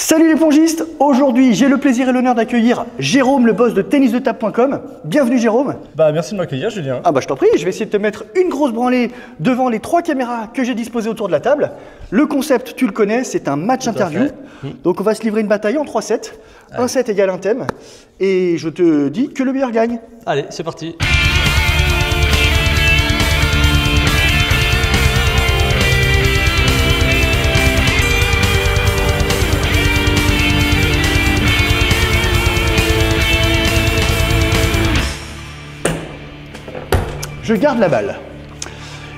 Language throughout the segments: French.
Salut les pongistes, aujourd'hui j'ai le plaisir et l'honneur d'accueillir Jérôme, le boss de tennisdetable.com. Bienvenue Jérôme. Merci de m'accueillir Julien. Ah je t'en prie, je vais essayer de te mettre une grosse branlée devant les 3 caméras que j'ai disposées autour de la table. Le concept, tu le connais, c'est un match interview. Donc on va se livrer une bataille en 3 sets. Un set égale un thème. Et je te dis que le meilleur gagne. Allez, c'est parti. Je garde la balle.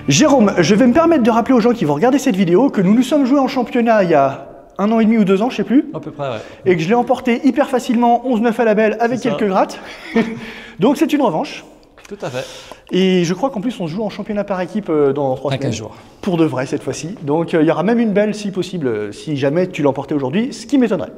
Jérôme, je vais me permettre de rappeler aux gens qui vont regarder cette vidéo que nous nous sommes joués en championnat il y a 1 an et demi ou 2 ans, je sais plus. À peu près, ouais. Et que je l'ai emporté hyper facilement, 11-9 à la belle, avec quelques grattes. Donc c'est une revanche. Tout à fait. Et je crois qu'en plus on se joue en championnat par équipe dans 3 semaines. 15 jours. Pour de vrai cette fois-ci. Donc il y aura même une belle si possible, si jamais tu l'emportais aujourd'hui, ce qui m'étonnerait.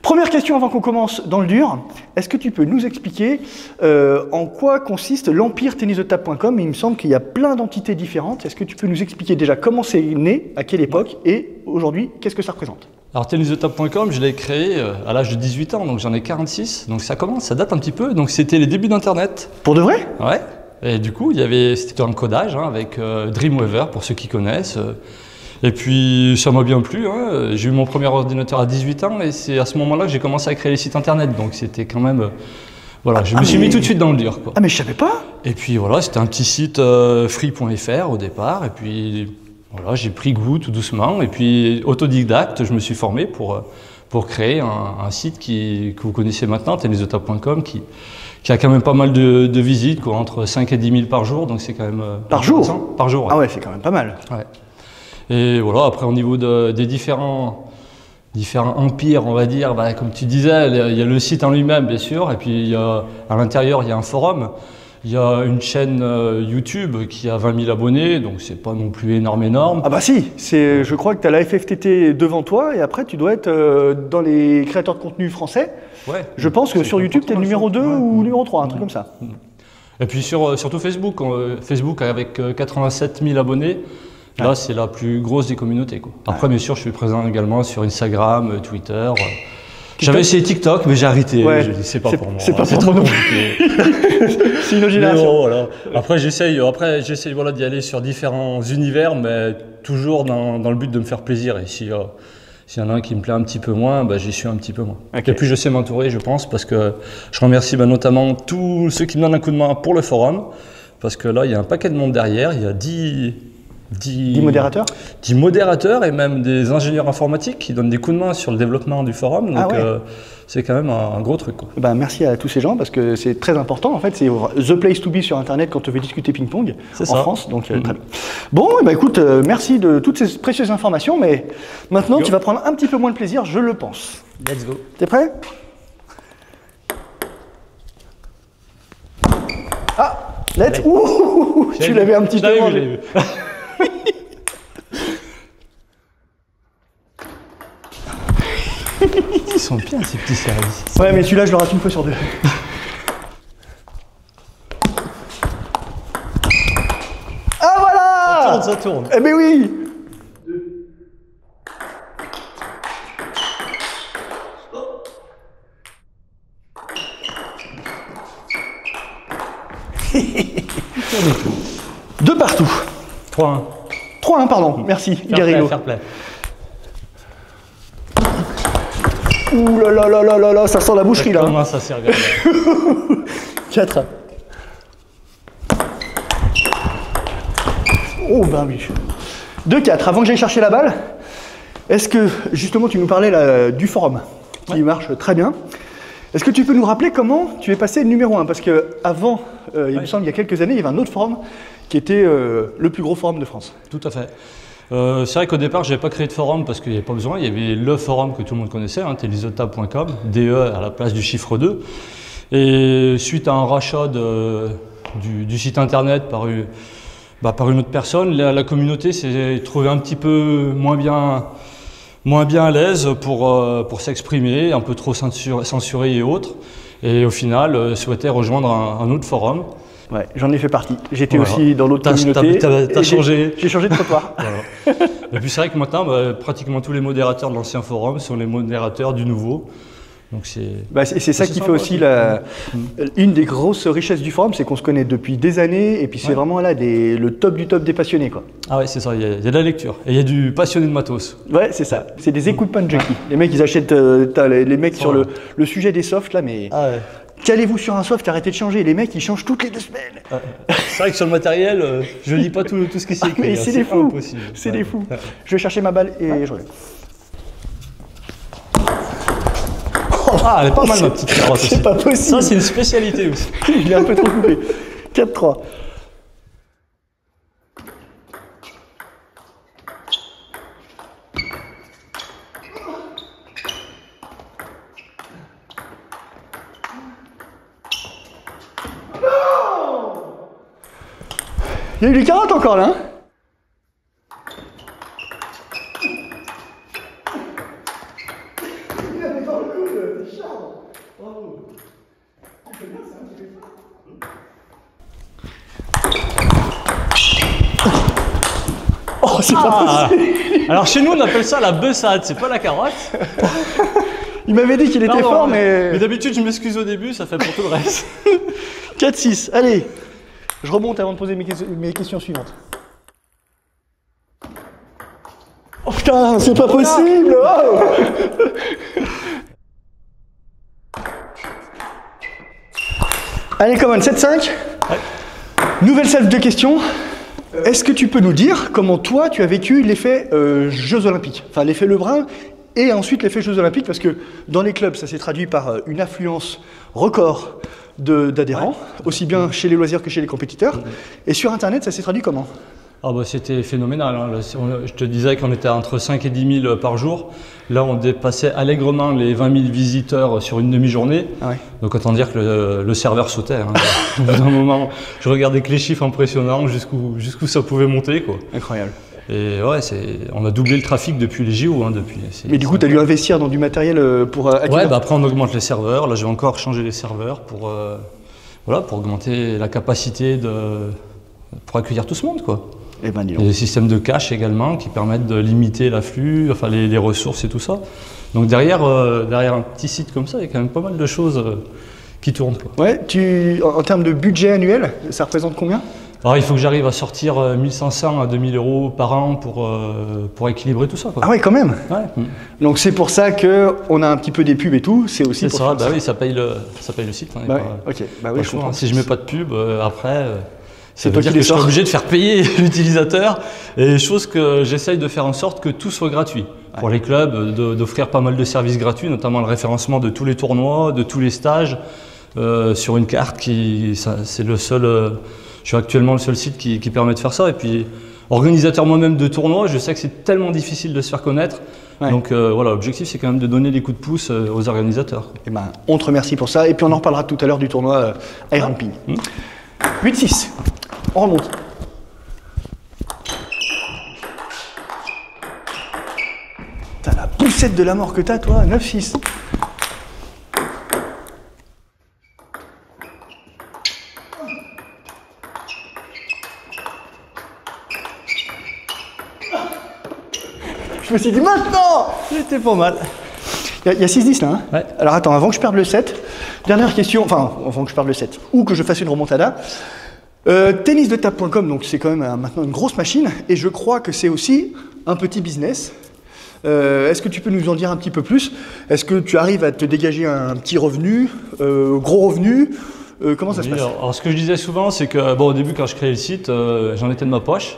Première question avant qu'on commence dans le dur, est-ce que tu peux nous expliquer en quoi consiste l'empire tennisdetable.com? Il me semble qu'il y a plein d'entités différentes. Est-ce que tu peux nous expliquer déjà comment c'est né, à quelle époque et aujourd'hui, qu'est-ce que ça représente? Alors tennisdetable.com, je l'ai créé à l'âge de 18 ans, donc j'en ai 46, donc ça date un petit peu, donc c'était les débuts d'Internet. Pour de vrai? Ouais, et du coup, c'était un codage avec Dreamweaver, pour ceux qui connaissent. Et puis ça m'a bien plu, hein. J'ai eu mon premier ordinateur à 18 ans et c'est à ce moment-là que j'ai commencé à créer les sites internet, donc c'était quand même... voilà, je me suis mis tout de suite dans le dur, quoi. Ah mais je savais pas. Et puis voilà, c'était un petit site free.fr au départ, et puis voilà, j'ai pris goût tout doucement, et puis autodidacte, je me suis formé pour créer un site que vous connaissez maintenant, tennisdetable.com, qui a quand même pas mal de visites, quoi, entre 5 et 10 000 par jour, donc c'est quand même... Par jour? Par jour, ouais. Ah ouais, c'est quand même pas mal. Ouais. Et voilà, après au niveau des différents empires, on va dire, comme tu disais, il y a le site en lui-même, bien sûr, et puis à l'intérieur, il y a un forum, il y a une chaîne YouTube qui a 20 000 abonnés, donc c'est pas non plus énorme. Ah bah si, je crois que tu as la FFTT devant toi, et après tu dois être dans les créateurs de contenu français. Ouais. Je pense que sur YouTube, tu es le numéro 2 ou numéro 3, un truc comme ça. Et puis surtout Facebook, Facebook avec 87 000 abonnés. Là, c'est la plus grosse des communautés, quoi. Après, bien sûr, je suis présent également sur Instagram, Twitter. J'avais essayé TikTok, mais j'ai arrêté. Ouais. Je dis, c'est pas pour moi. C'est pas pour trop compliqué. C'est une génération. Bon, voilà. Après, j'essaye voilà, d'y aller sur différents univers, mais toujours dans le but de me faire plaisir. Et s'il y en a un qui me plaît un petit peu moins, j'y suis un petit peu moins. Okay. Et puis, je sais m'entourer, je pense, parce que je remercie notamment tous ceux qui me donnent un coup de main pour le forum, parce que là, il y a un paquet de monde derrière. Il y a 10 modérateurs? 10 modérateurs et même des ingénieurs informatiques qui donnent des coups de main sur le développement du forum. Donc c'est quand même un gros truc, quoi. Merci à tous ces gens parce que c'est très important. En fait, c'est the place to be sur Internet quand on veut discuter ping-pong en France. Donc très bien. Bon, écoute, merci de toutes ces précieuses informations. Mais maintenant, tu vas prendre un petit peu moins de plaisir, je le pense. Let's go. T'es prêt? Ah, ouh, tu l'avais un petit peu mangé. Ils sont bien ces petits services. Ouais, mais celui-là, je le rate une fois sur 2. Ah voilà! Ça tourne. Eh ben oui! Deux partout. 3-1. 3-1, pardon. Merci. Il est rigolo. Fair play. Ouh là là là là là là, ça sent la boucherie là. Comment ça s'est regardé? 4. Oh ben oui. 2-4. Avant que j'aille chercher la balle, est-ce que justement tu nous parlais là, du forum qui marche très bien. Est-ce que tu peux nous rappeler comment tu es passé numéro 1? Parce qu'avant, il me semble, il y a quelques années, il y avait un autre forum qui était le plus gros forum de France. Tout à fait. C'est vrai qu'au départ, je n'avais pas créé de forum parce qu'il n'y avait pas besoin. Il y avait le forum que tout le monde connaissait, tennisdetable.com, DE à la place du chiffre 2. Et suite à un rachat du site internet par une autre personne, la communauté s'est trouvée un petit peu moins bien à l'aise pour s'exprimer, un peu trop censuré et autres. Et au final, souhaitait rejoindre un autre forum. Ouais, j'en ai fait partie. J'étais Voilà. aussi dans l'autre communauté. T'as changé. J'ai changé de trottoir. Voilà. Et puis c'est vrai que maintenant, pratiquement tous les modérateurs de l'ancien forum sont les modérateurs du nouveau. Donc c'est ça qui fait aussi une des grosses richesses du forum, c'est qu'on se connaît depuis des années et puis c'est vraiment là le top du top des passionnés, quoi. Ah ouais, c'est ça, il y a de la lecture et il y a du passionné de matos. Ouais, c'est ça. C'est des écoute-pas de junkies. Les mecs, ils achètent les mecs sur le sujet des softs là, mais calez-vous sur un soft, arrêtez de changer. Les mecs, ils changent toutes les 2 semaines. C'est vrai que sur le matériel, je lis pas tout ce qui s'est écrit. Mais c'est des fous. C'est des fous. Je vais chercher ma balle et je reviens. Ah, elle est pas mal ma petite carotte aussi. C'est pas possible. Ça, c'est une spécialité aussi. Je l'ai un peu trop coupé. 4-3. Il y a eu les carottes encore là, hein? Oh, c'est pas possible. Alors chez nous, on appelle ça la beussade, c'est pas la carotte. Il m'avait dit qu'il était fort, mais... Mais d'habitude, je m'excuse au début, ça fait pour tout le reste. 4-6, allez. Je remonte avant de poser mes questions suivantes. Oh putain, c'est pas possible. Oh. Allez, come on, 7-5. Ouais. Nouvelle salve de questions. Est-ce que tu peux nous dire comment toi, tu as vécu l'effet Jeux Olympiques? Enfin, l'effet Lebrun et ensuite l'effet Jeux Olympiques, parce que dans les clubs, ça s'est traduit par une affluence record d'adhérents, aussi bien chez les loisirs que chez les compétiteurs. Et sur Internet, ça s'est traduit comment? Ah bah c'était phénoménal, hein. Là, je te disais qu'on était entre 5 et 10 000 par jour. Là, on dépassait allègrement les 20 000 visiteurs sur une demi-journée. Ah ouais. Donc autant dire que le serveur sautait, hein. Au bout d'un moment, je regardais que les chiffres impressionnants jusqu'où ça pouvait monter, quoi. Incroyable. Et ouais, on a doublé le trafic depuis les JO. Hein, mais du coup, tu as dû investir dans du matériel pour acquérir. Ouais, bah après on augmente les serveurs. Là, je vais encore changer les serveurs pour augmenter la capacité pour accueillir tout ce monde, quoi. Eh ben, il y a des systèmes de cache également qui permettent de limiter l'afflux, enfin les ressources et tout ça. Donc derrière un petit site comme ça, il y a quand même pas mal de choses qui tournent, quoi. Ouais, en termes de budget annuel, ça représente combien? Alors il faut que j'arrive à sortir 1500 à 2000 € par an pour équilibrer tout ça, quoi. Ah ouais, quand même. Ouais. Donc c'est pour ça qu'on a un petit peu des pubs et tout, c'est aussi pour ça. Bah oui, ça paye le site. Hein, bah oui, ok, bah oui, je comprends. Si je mets pas de pub, après... C'est toi qui je suis obligé de faire payer l'utilisateur, et chose que j'essaye de faire en sorte que tout soit gratuit. Pour les clubs, d'offrir pas mal de services gratuits, notamment le référencement de tous les tournois, de tous les stages, sur une carte c'est le seul, je suis actuellement le seul site qui permet de faire ça. Et puis, organisateur moi-même de tournois, je sais que c'est tellement difficile de se faire connaître. Ouais. Donc voilà, l'objectif c'est quand même de donner des coups de pouce aux organisateurs. Et ben, on te remercie pour ça, et puis on en reparlera tout à l'heure du tournoi Iron Ping. 8-6. On remonte. T'as la poussette de la mort que t'as, toi, 9-6. Je me suis dit, maintenant! J'étais pas mal. Il y a 6-10 là, hein? Ouais. Alors attends, avant que je perde le 7, dernière question, enfin, avant que je perde le 7, ou que je fasse une remontada. Tennisdetable.com, donc c'est quand même maintenant une grosse machine, et je crois que c'est aussi un petit business. Est-ce que tu peux nous en dire un petit peu plus? Est-ce que tu arrives à te dégager un petit revenu, gros revenu? Comment ça se passe? Alors ce que je disais souvent, c'est que au début quand je créais le site, j'en étais de ma poche.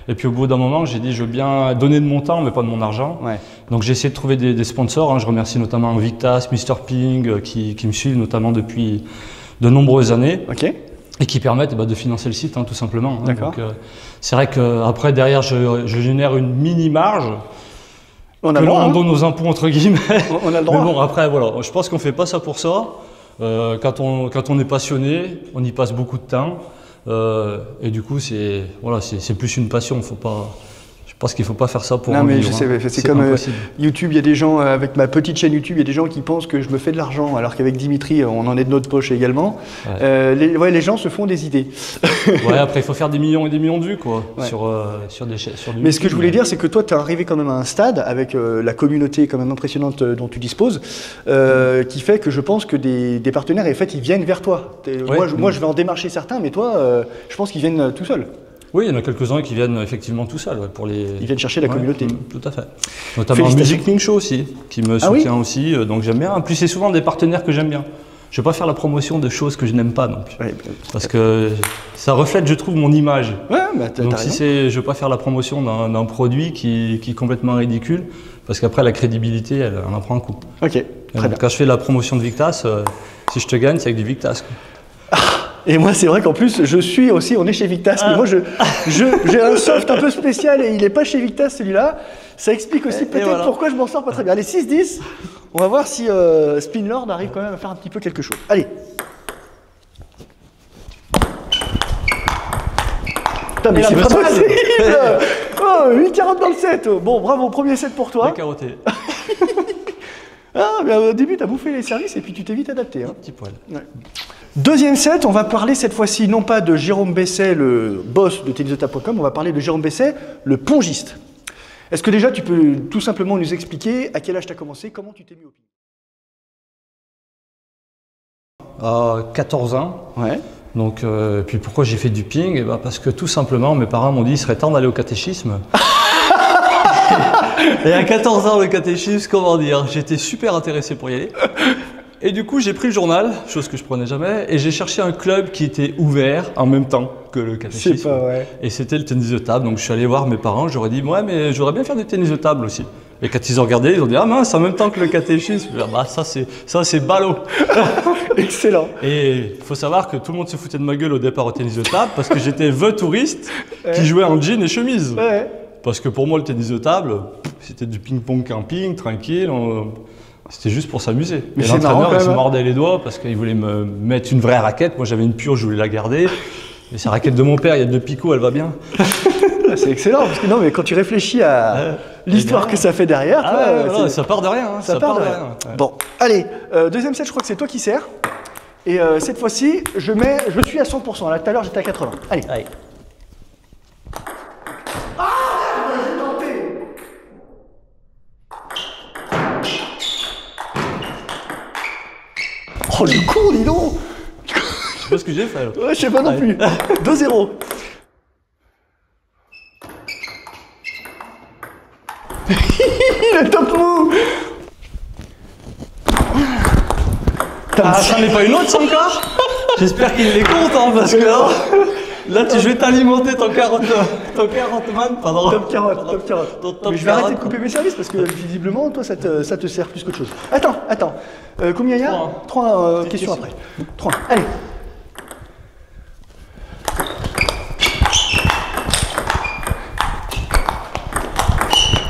Et puis au bout d'un moment, j'ai dit je veux bien donner de mon temps, mais pas de mon argent. Ouais. Donc j'ai essayé de trouver des sponsors, hein. Je remercie notamment Victas, Mr Ping, qui me suivent notamment depuis de nombreuses années. Ok. Et qui permettent de financer le site, hein, tout simplement. Hein. D'accord. C'est vrai qu'après, derrière, je génère une mini-marge. On a le droit, on donne aux impôts, entre guillemets. On a le droit. Mais bon, après, voilà, je pense qu'on ne fait pas ça pour ça. Quand on est passionné, on y passe beaucoup de temps. Et du coup, c'est plus une passion. Je ne vais pense qu'il ne faut pas faire ça pour non, en mais vivre. je sais, c'est comme YouTube, il y a des gens, avec ma petite chaîne YouTube, il y a des gens qui pensent que je me fais de l'argent, alors qu'avec Dimitri, on en est de notre poche également. Ouais. Les gens se font des idées. Ouais, après, il faut faire des millions et des millions de vues, quoi, ouais. sur du Mais ce que je voulais dire, c'est que toi, tu es arrivé quand même à un stade, avec la communauté quand même impressionnante dont tu disposes, qui fait que je pense que des partenaires, en fait, ils viennent vers toi. Ouais. Moi, je vais en démarcher certains, mais toi, je pense qu'ils viennent tout seuls. Oui, il y en a quelques-uns qui viennent effectivement tout seuls. Ils viennent chercher la communauté. Tout à fait. Notamment Music Link Show aussi, qui me soutient aussi, donc j'aime bien. En plus, c'est souvent des partenaires que j'aime bien. Je ne vais pas faire la promotion de choses que je n'aime pas non plus. Ouais, parce que ça reflète, je trouve, mon image. Ouais, bah, donc si je ne veux pas faire la promotion d'un produit qui est complètement ridicule, parce qu'après la crédibilité, elle en prend un coup. Ok, très bien. Quand je fais la promotion de Victas, si je te gagne, c'est avec du Victas, quoi. Et moi, c'est vrai qu'en plus, on est chez Victas, mais moi, j'ai un soft un peu spécial et il n'est pas chez Victas, celui-là. Ça explique aussi peut-être pourquoi je m'en sors pas très bien. Allez, 6-10, on va voir si Spinlord arrive quand même à faire un petit peu quelque chose. Allez. Putain, mais c'est pas possible. Oh, 8-40 dans le set. Bon, bravo, premier set pour toi. Carotté. Ah, mais au début, tu as bouffé les services et puis tu t'es vite adapté. Hein. Un petit poil. Ouais. Deuxième set, on va parler cette fois-ci non pas de Jérôme Besset, le boss de tennisota.com, on va parler de Jérôme Besset, le pongiste. Est-ce que déjà tu peux tout simplement nous expliquer à quel âge tu as commencé, comment tu t'es mis au ping? À 14 ans. Ouais. Donc, puis pourquoi j'ai fait du ping? Ben parce que tout simplement, mes parents m'ont dit qu'il serait temps d'aller au catéchisme. Et à 14 ans, le catéchisme, comment dire, j'étais super intéressé pour y aller. Et du coup, j'ai pris le journal, chose que je prenais jamais, et j'ai cherché un club qui était ouvert en même temps que le catéchisme. C'est pas vrai. Et c'était le tennis de table. Donc je suis allé voir mes parents, j'aurais dit, ouais, mais je voudrais bien faire du tennis de table aussi. Et quand ils ont regardé, ils ont dit, ah mince, en même temps que le catéchisme. Bah ça c'est ballot. Excellent. Et il faut savoir que tout le monde se foutait de ma gueule au départ au tennis de table parce que j'étais the touriste qui jouait en jean et chemise. Ouais. Parce que pour moi, le tennis de table, c'était du ping-pong camping, tranquille. C'était juste pour s'amuser. Mais l'entraîneur, il se mordait les doigts parce qu'il voulait me mettre une vraie raquette. Moi, j'avais une pure, je voulais la garder. Et c'est la raquette de mon père, il y a 2 picots, elle va bien. C'est excellent, parce que non, mais quand tu réfléchis à l'histoire que ça fait derrière, toi, ça part de rien. Hein, ça part de rien. Ouais. Bon, allez, deuxième set, je crois que c'est toi qui sers. Et cette fois-ci, je suis à 100%. Là, tout à l'heure, j'étais à 80. Allez. J'ai tenté. Oh, le con, dis donc. Je sais pas ce que j'ai fait. Ouais, je sais pas non plus. 2-0. Le top move. Ah, ça n'est pas une autre, ça encore? J'espère qu'il les compte, hein, parce que là, je vais t'alimenter ton 40 man pendant... Top 40, top 40. Mais je vais arrêter de couper mes services, parce que visiblement, toi, ça te sert plus qu'autre chose. Attends. Combien il y a 3 questions après. 3. Allez.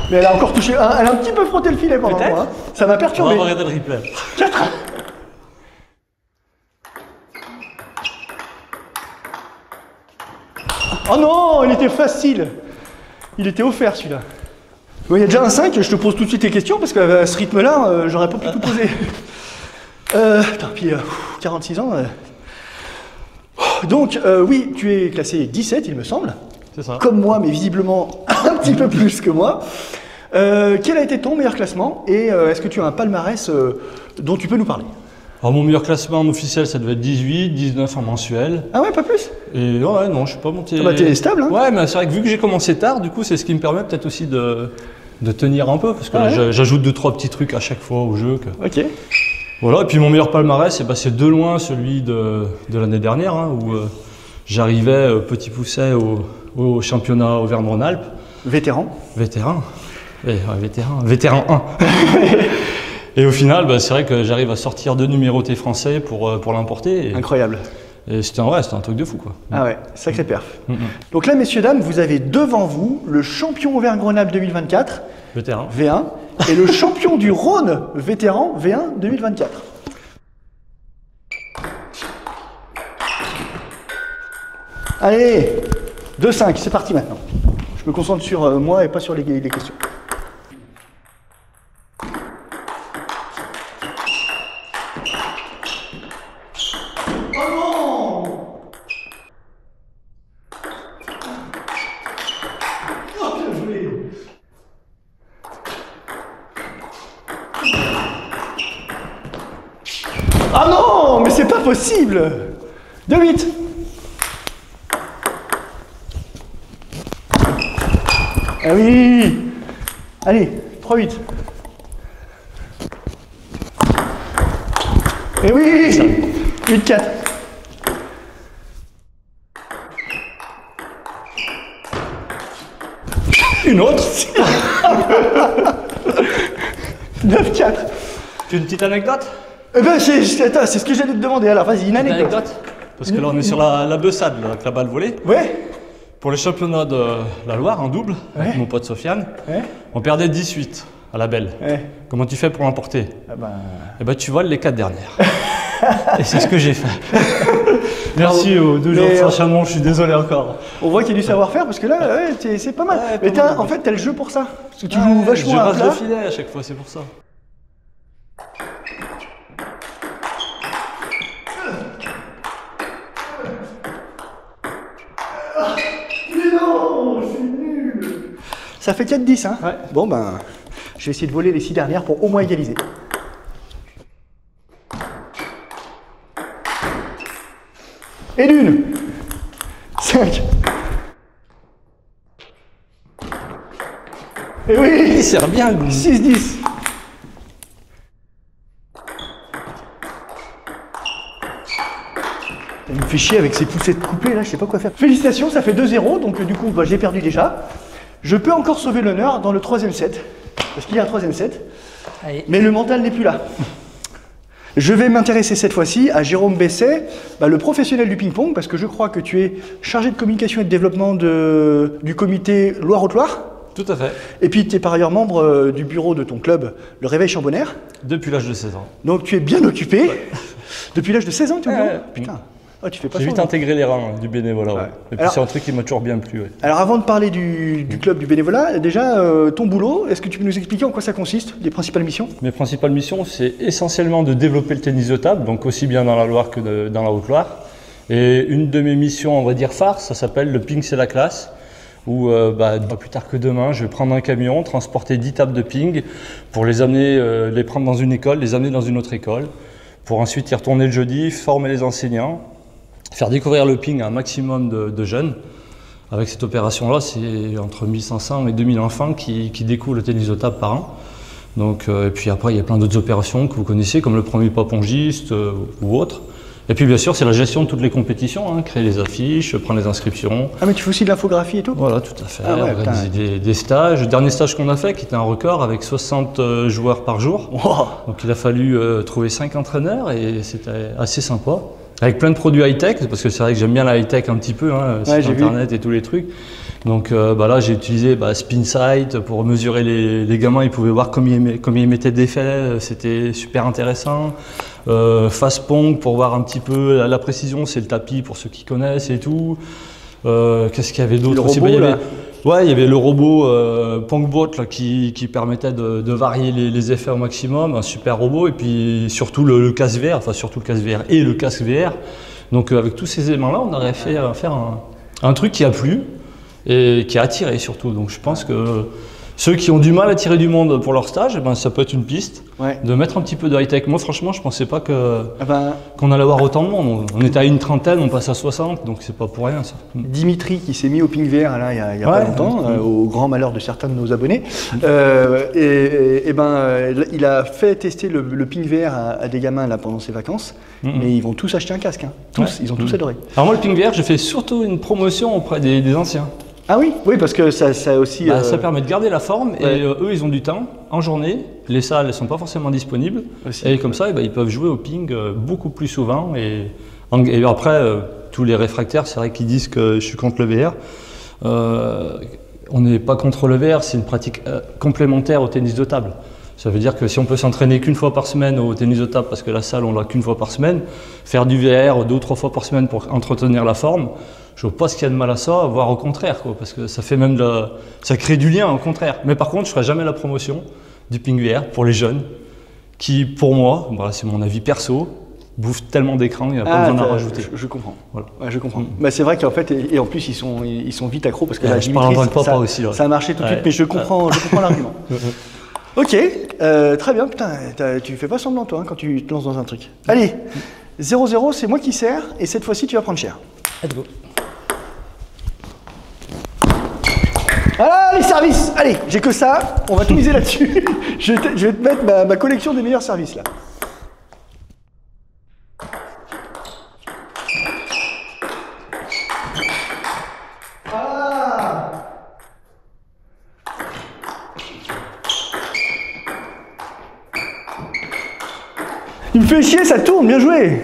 Mais elle a encore touché, elle a un petit peu frotté le filet pendant moi. Hein. Ça m'a perturbé. On va regarder le replay. 4. Oh non, il était facile. Il était offert celui-là. Bon, il y a déjà un 5, je te pose tout de suite tes questions parce qu'à ce rythme-là, j'aurais pas pu tout poser. Attends, puis 46 ans. Donc, oui, tu es classé 17, il me semble. C'est ça. Comme moi, mais visiblement un petit peu plus que moi. Quel a été ton meilleur classement et est-ce que tu as un palmarès dont tu peux nous parler? Alors mon meilleur classement en officiel, ça devait être 18, 19 en mensuel. Ah ouais, pas plus? Et ouais, non, je suis pas monté... Ah bah t'es stable, hein? Ouais, mais c'est vrai que vu que j'ai commencé tard, du coup, c'est ce qui me permet peut-être aussi de tenir un peu, parce que j'ajoute 2-3 petits trucs à chaque fois au jeu. Ok. Voilà, et puis mon meilleur palmarès, c'est de loin celui de l'année dernière, hein, où j'arrivais petit pousset au championnat Auvergne-Rhône-Alpes. Vétéran. Vétéran 1. Et au final, c'est vrai que j'arrive à sortir 2 numérotés français pour l'emporter. Incroyable. Et c'était un truc de fou, quoi. Ah ouais, sacré perf. Donc là, messieurs, dames, vous avez devant vous le champion Auvergne-Rhône-Alpes 2024, vétéran, V1, et le champion du Rhône, vétéran, V1 2024. Allez, 2-5, c'est parti maintenant. me concentre sur moi et pas sur les questions. Ah non, mais c'est pas possible. 2-8. Ah oui. Allez, 3-8. Eh oui. 8-4. Une autre. 9-4. Tu as une petite anecdote? Eh ben, c'est ce que j'allais te demander. Alors, vas-y, une anecdote. Parce que là, on est sur la Bessade, là, avec la balle volée. Ouais. Pour les championnats de la Loire, en double, avec mon pote Sofiane, on perdait 18 à la belle. Comment tu fais pour l'emporter? Eh ben, tu voles les 4 dernières. Et c'est ce que j'ai fait. Merci aux 2 jours de Saint-Chamond, je suis désolé encore. On voit qu'il y a du savoir-faire parce que là, c'est pas mal. Ouais, mais en fait, t'as le jeu pour ça. Parce que tu joues vachement je à rase plat. le filet à chaque fois, c'est pour ça. Mais non, je suis nul. Ça fait 4-10, hein? Ouais. Bon, ben, je vais essayer de voler les 6 dernières pour au moins égaliser. Et d'une. 5. Et oui. Il sert bien. 6-10. Il me fait chier avec ses poussettes coupées là, je sais pas quoi faire. Félicitations, ça fait 2-0, donc du coup j'ai perdu déjà. Je peux encore sauver l'honneur dans le 3e set, parce qu'il y a un 3e set, mais le mental n'est plus là. Je vais m'intéresser cette fois-ci à Jérôme Besset, le professionnel du ping-pong, parce que je crois que tu es chargé de communication et de développement du comité Loire-Haute-Loire. Tout à fait. Et puis tu es par ailleurs membre du bureau de ton club, le Réveil Chambonnaire. Depuis l'âge de 16 ans. Donc tu es bien occupé. Ouais. Depuis l'âge de 16 ans, tu es au bureau? Putain. Oh, tu fais pas. J'ai vite intégré les rangs du bénévolat. Ouais. Et puis c'est un truc qui m'a toujours bien plu. Ouais. Alors avant de parler du club du bénévolat, déjà ton boulot, est-ce que tu peux nous expliquer en quoi ça consiste, les principales missions? Mes principales missions, c'est essentiellement de développer le tennis de table, donc aussi bien dans la Loire que dans la Haute-Loire. Et une de mes missions, on va dire phare, ça s'appelle le ping c'est la classe, où pas plus tard que demain, je vais prendre un camion, transporter 10 tables de ping pour les amener, les prendre dans une école, les amener dans une autre école, pour ensuite y retourner le jeudi, former les enseignants, faire découvrir le ping à un maximum de jeunes. Avec cette opération-là, c'est entre 1500 et 2000 enfants qui découvrent le tennis de table par an. Donc, et puis après, il y a plein d'autres opérations que vous connaissez, comme le premier pas pongiste ou autre. Et puis bien sûr, c'est la gestion de toutes les compétitions, hein, créer les affiches, prendre les inscriptions. Ah mais tu fais aussi de l'infographie et tout? Voilà, tout à fait. Ah ouais, organiser des stages. Le dernier stage qu'on a fait, qui était un record, avec 60 joueurs par jour. Wow. Donc il a fallu trouver 5 entraîneurs et c'était assez sympa. Avec plein de produits high-tech, parce que c'est vrai que j'aime bien la high-tech un petit peu, hein, ouais, sur Internet et tous les trucs. Donc là, j'ai utilisé SpinSight pour mesurer les gamins, ils pouvaient voir combien ils mettaient d'effets, c'était super intéressant. Fastpong pour voir un petit peu la précision, c'est le tapis pour ceux qui connaissent et tout. Qu'est-ce qu'il y avait d'autre aussi? Il y avait le robot Pongbot là, qui permettait de varier les effets au maximum, un super robot, et puis surtout le casque VR, enfin surtout le casque VR et le casque VR. Donc avec tous ces éléments-là, on aurait fait faire un truc qui a plu et qui a attiré surtout. Donc je pense que ceux qui ont du mal à attirer du monde pour leur stage, ça peut être une piste de mettre un petit peu de high-tech. Moi franchement, je ne pensais pas qu'on allait avoir autant de monde. On était à une trentaine, on passe à 60, donc c'est pas pour rien ça. Dimitri qui s'est mis au ping VR là, il y a pas longtemps, au grand malheur de certains de nos abonnés, il a fait tester le ping VR à des gamins là, pendant ses vacances, mais ils vont tous acheter un casque, hein. Tous, ils ont tous adoré. Alors moi le ping VR, j'ai fait surtout une promotion auprès des anciens. Ah oui, parce que ça aussi... ça permet de garder la forme et eux ils ont du temps en journée, les salles ne sont pas forcément disponibles aussi, et comme ça ils peuvent jouer au ping beaucoup plus souvent et après tous les réfractaires c'est vrai qu'ils disent que je suis contre le VR. On n'est pas contre le VR, c'est une pratique complémentaire au tennis de table. Ça veut dire que si on peut s'entraîner qu'une fois par semaine au tennis de table, parce que la salle on l'a qu'une fois par semaine, faire du VR 2 ou 3 fois par semaine pour entretenir la forme, Je vois pas ce qu'il y a de mal à ça, voire au contraire, quoi, parce que ça fait même ça crée du lien, au contraire. Mais par contre, je ferai jamais la promotion du PingVR pour les jeunes, qui, pour moi, voilà, c'est mon avis perso, bouffent tellement d'écran, il n'y a pas besoin d'en rajouter. Je comprends. Voilà. Ouais, je comprends. Bah, c'est vrai qu'en fait, et en plus, ils sont vite accros parce que la je parle en tant que Dimitri, papa aussi. Là. Ça a marché tout de suite, mais je comprends l'argument. Ok, très bien. Putain, tu fais pas semblant, toi, hein, quand tu te lances dans un truc. Allez, 0-0, c'est moi qui sers, et cette fois-ci, tu vas prendre cher. Let's go. Ah, les services! Allez, j'ai que ça, on va tout miser là-dessus. Je vais te mettre ma collection des meilleurs services, là. Ah! Il me fait chier, ça tourne, bien joué!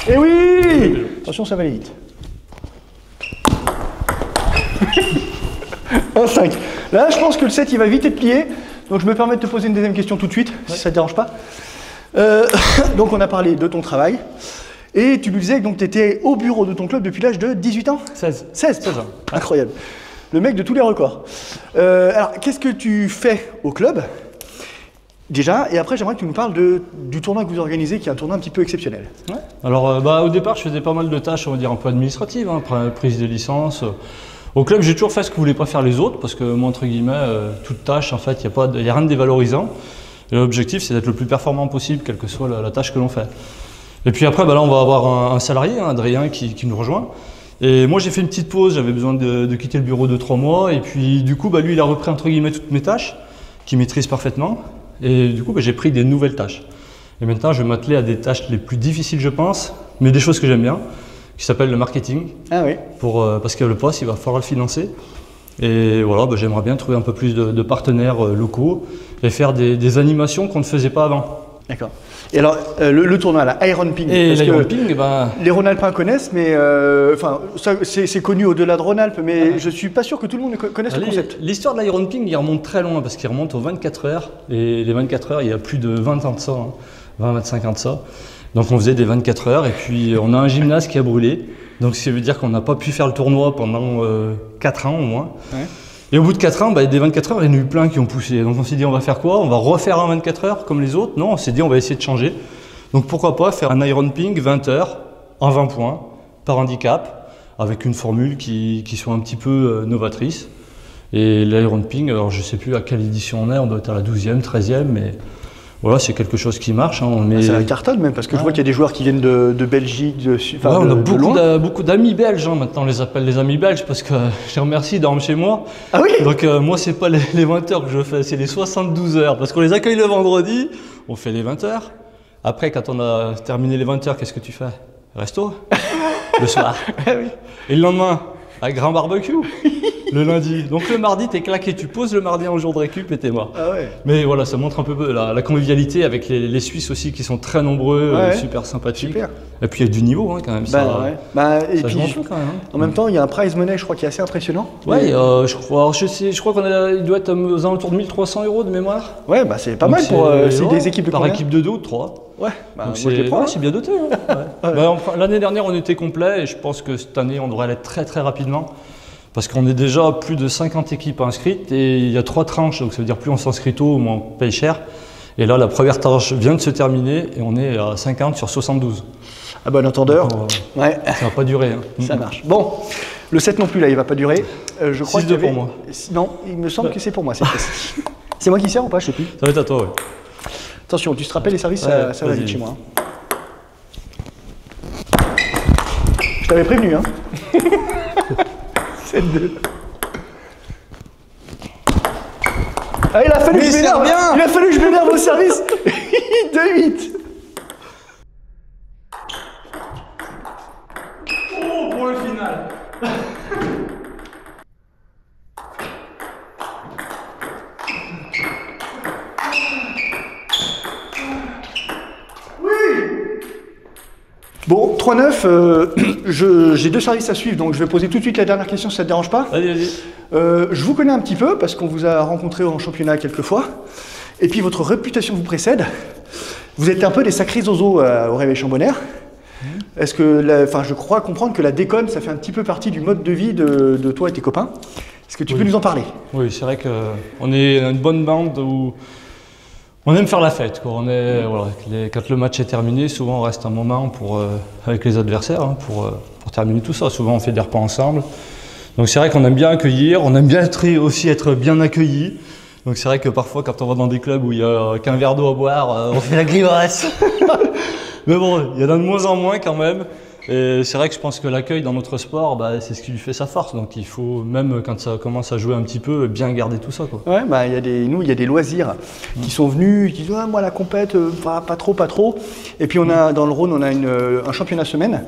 Eh oui! Attention, ça va aller vite. 1-5. Là, je pense que le 7, il va vite être plié. Donc, je me permets de te poser une deuxième question tout de suite, si ça ne te dérange pas. Donc, on a parlé de ton travail. Et tu nous disais que tu étais au bureau de ton club depuis l'âge de 18 ans? 16. 16 ans. Incroyable. Le mec de tous les records. Alors, qu'est-ce que tu fais au club? Déjà, et après j'aimerais que tu nous parles du tournoi que vous organisez, qui est un tournoi un petit peu exceptionnel. Ouais. Alors au départ je faisais pas mal de tâches, on va dire un peu administratives, hein, prise de licence. Au club j'ai toujours fait ce que voulaient pas faire les autres, parce que moi entre guillemets, toute tâche en fait, il n'y a rien de dévalorisant. Et l'objectif c'est d'être le plus performant possible, quelle que soit la tâche que l'on fait. Et puis après là on va avoir un salarié, hein, Adrien, qui nous rejoint. Et moi j'ai fait une petite pause, j'avais besoin de quitter le bureau de 3 mois, et puis du coup lui il a repris entre guillemets toutes mes tâches, qu'il maîtrise parfaitement. Et du coup, j'ai pris des nouvelles tâches. Et maintenant, je vais m'atteler à des tâches les plus difficiles, je pense, mais des choses que j'aime bien, qui s'appellent le marketing. Ah oui. Parce que le poste, il va falloir le financer. Et voilà, j'aimerais bien trouver un peu plus de partenaires locaux et faire des animations qu'on ne faisait pas avant. D'accord. Et alors, le tournoi, là, Iron Ping. Et l'Iron Ping, les Rhône-Alpins connaissent, mais c'est connu au-delà de Rhône-Alpes, mais je suis pas sûr que tout le monde connaisse le concept. L'histoire de l'Iron Ping, il remonte très loin, parce qu'il remonte aux 24 heures. Et les 24 heures, il y a plus de 20 ans de ça, hein, 20-25 ans de ça. Donc on faisait des 24 heures, et puis on a un gymnase qui a brûlé. Donc ça veut dire qu'on n'a pas pu faire le tournoi pendant 4 ans au moins. Ouais. Et au bout de 4 ans, des 24 heures, il y en a eu plein qui ont poussé. Donc on s'est dit, on va faire quoi? On va refaire un 24 heures comme les autres? Non, on s'est dit, on va essayer de changer. Donc pourquoi pas faire un Iron Ping 20 heures en 20 points par handicap, avec une formule qui soit un petit peu novatrice. Et l'Iron Ping, alors je ne sais plus à quelle édition on doit être à la 12e, 13e, mais voilà, c'est quelque chose qui marche. Hein, c'est la cartonne même, parce que je vois qu'il y a des joueurs qui viennent de Belgique, on a beaucoup d'amis belges, hein, maintenant on les appelle les amis belges, parce que je les remercie, ils dorment chez moi. Ah oui. Donc moi, c'est pas les 20 heures que je fais, c'est les 72 heures, parce qu'on les accueille le vendredi, on fait les 20 heures. Après, quand on a terminé les 20 heures, qu'est-ce que tu fais? Resto. Le soir. Ah oui. Et le lendemain, un grand barbecue. Le lundi. Donc le mardi, t'es claqué. Tu poses le mardi en jour de récup et t'es mort. Ah ouais. Mais voilà, ça montre un peu la convivialité avec les Suisses aussi qui sont très nombreux, super sympathiques. Super. Et puis il y a du niveau hein, quand même. Et puis, quand même, hein. En même temps, il y a un prize money, je crois, qui est assez impressionnant. Ouais, je crois il doit être aux alentours de 1300 € de mémoire. Ouais, c'est pas mal pour des équipes de par équipe de 2 ou de 3. Ouais, c'est bien doté. Hein. Ouais. L'année dernière, on était complet et je pense que cette année, on devrait l'être très très rapidement. Parce qu'on est déjà plus de 50 équipes inscrites et il y a 3 tranches, donc ça veut dire plus on s'inscrit tôt, moins on paye cher. Et là, la première tranche vient de se terminer et on est à 50 sur 72. À bon entendeur. Ouais. Ça va pas durer. Hein. Ça marche. Bon, le 7 non plus, là, il va pas durer. Je crois 6-2 pour moi. Non, il me semble que c'est pour moi cette fois-ci. C'est moi qui sers ou pas? Je sais plus. Ça va être à toi, oui. Attention, tu te rappelles les services, ça va vite chez moi. Hein. Je t'avais prévenu, hein. 7-2. Ah, il a fallu que je m'énerve au service. 2-8. Oh, pour le final. Bon, 3-9, j'ai 2 services à suivre, donc je vais poser tout de suite la dernière question si ça ne te dérange pas. Vas-y. Je vous connais un petit peu parce qu'on vous a rencontré en championnat quelques fois. Et puis votre réputation vous précède. Vous êtes un peu des sacrés zozos au Réveil Chambonnaire. Est-ce que, je crois comprendre que la déconne, ça fait un petit peu partie du mode de vie de toi et tes copains. Est-ce que tu peux nous en parler? Oui, c'est vrai qu'on est une bonne bande où on aime faire la fête, quoi. Quand le match est terminé, souvent on reste un moment avec les adversaires pour terminer tout ça. Souvent on fait des repas ensemble. Donc c'est vrai qu'on aime bien accueillir, on aime bien être bien accueillis. Donc c'est vrai que parfois quand on va dans des clubs où il n'y a qu'un verre d'eau à boire, on fait la grimace. Mais bon, il y en a de moins en moins quand même. Et c'est vrai que je pense que l'accueil dans notre sport, c'est ce qui lui fait sa force. Donc il faut, même quand ça commence à jouer un petit peu, bien garder tout ça, quoi. Ouais, il y a des loisirs qui sont venus, qui disent ouais, moi la compète, pas trop. Et puis dans le Rhône, on a un championnat semaine.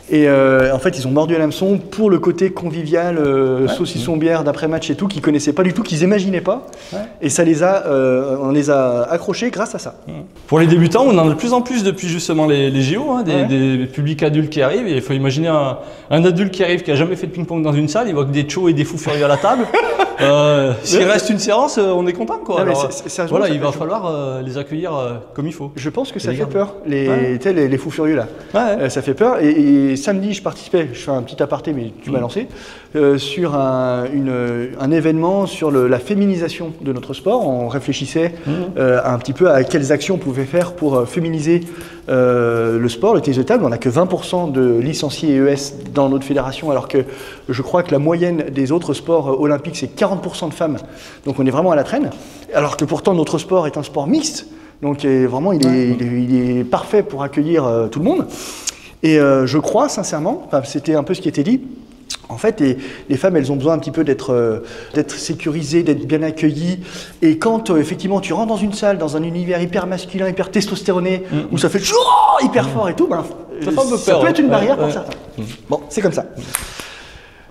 Et en fait, ils ont mordu à l'hameçon pour le côté convivial, saucisson bière d'après-match et tout, qu'ils connaissaient pas du tout, qu'ils imaginaient pas. Ouais. Et ça on les a accrochés grâce à ça. Pour les débutants, on en a de plus en plus depuis justement les JO, des publics adultes qui arrivent. Et il faut imaginer un adulte qui arrive, qui a jamais fait de ping-pong dans une salle, il voit que des tchos et des fous furieux à la table. S'il reste une séance, on est content, quoi. Alors, il va falloir les accueillir comme il faut. Je pense que ça fait peur, les fous furieux là. Ça fait peur. Et samedi, je participais, je fais un petit aparté, mais tu m'as lancé, sur un événement sur la féminisation de notre sport. On réfléchissait un petit peu à quelles actions on pouvait faire pour féminiser le sport, le tennis de table. On n'a que 20% de licenciés ES dans notre fédération, alors que je crois que la moyenne des autres sports olympiques, c'est 40% de femmes. Donc on est vraiment à la traîne. Alors que pourtant, notre sport est un sport mixte. Donc vraiment, il est parfait pour accueillir tout le monde. Et je crois sincèrement, c'était un peu ce qui était dit, en fait, les femmes, elles ont besoin un petit peu d'être sécurisées, d'être bien accueillies. Et quand effectivement tu rentres dans une salle, dans un univers hyper masculin, hyper testostéroné, où ça fait hyper fort et tout, ça peut être une barrière pour certains. Bon, c'est comme ça.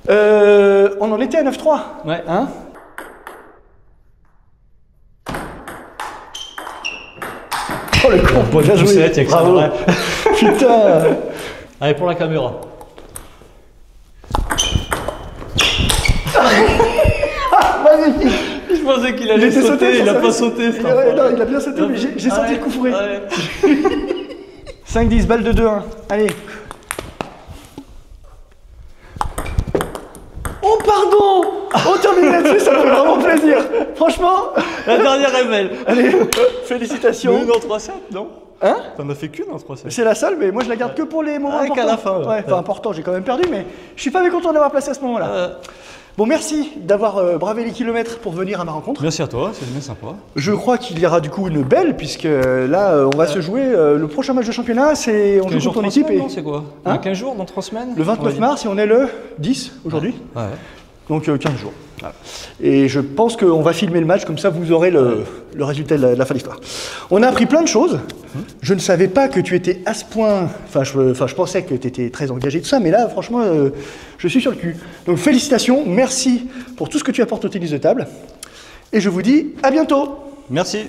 On en était à 9-3. Ouais. Hein? Oh le con, bien joué. Bravo. Putain. Allez, pour la caméra. Magnifique. Je pensais qu'il allait sauter, il n'a pas sauté. Non, il a bien sauté, mais j'ai senti le coup fourré. 5-10, balle de 2-1. Allez. Oh pardon. On termine là-dessus, ça me fait vraiment plaisir. Franchement. La dernière est belle. Allez, félicitations. Une en 3-7, non? Hein? T'en as fait qu'une en 3-7. C'est la seule, mais moi je la garde que pour les moments importants. Qu'à la fin. Important, j'ai quand même perdu, mais je suis pas mécontent d'avoir placé à ce moment-là. Bon, merci d'avoir bravé les kilomètres pour venir à ma rencontre. Merci à toi, c'est bien sympa. Je crois qu'il y aura du coup une belle, puisque là, on va se jouer le prochain match de championnat, on joue contre ton équipe. Non, c'est quoi? 15 jours, dans 3 semaines? Le 29 mars, et on est le 10 aujourd'hui. Ouais. Donc 15 jours. Voilà. Et je pense qu'on va filmer le match, comme ça vous aurez le résultat de la fin de l'histoire. On a appris plein de choses. Je ne savais pas que tu étais à ce point... je pensais que tu étais très engagé, tout ça, mais là, franchement, je suis sur le cul. Donc félicitations, merci pour tout ce que tu apportes au tennis de table. Et je vous dis à bientôt. Merci.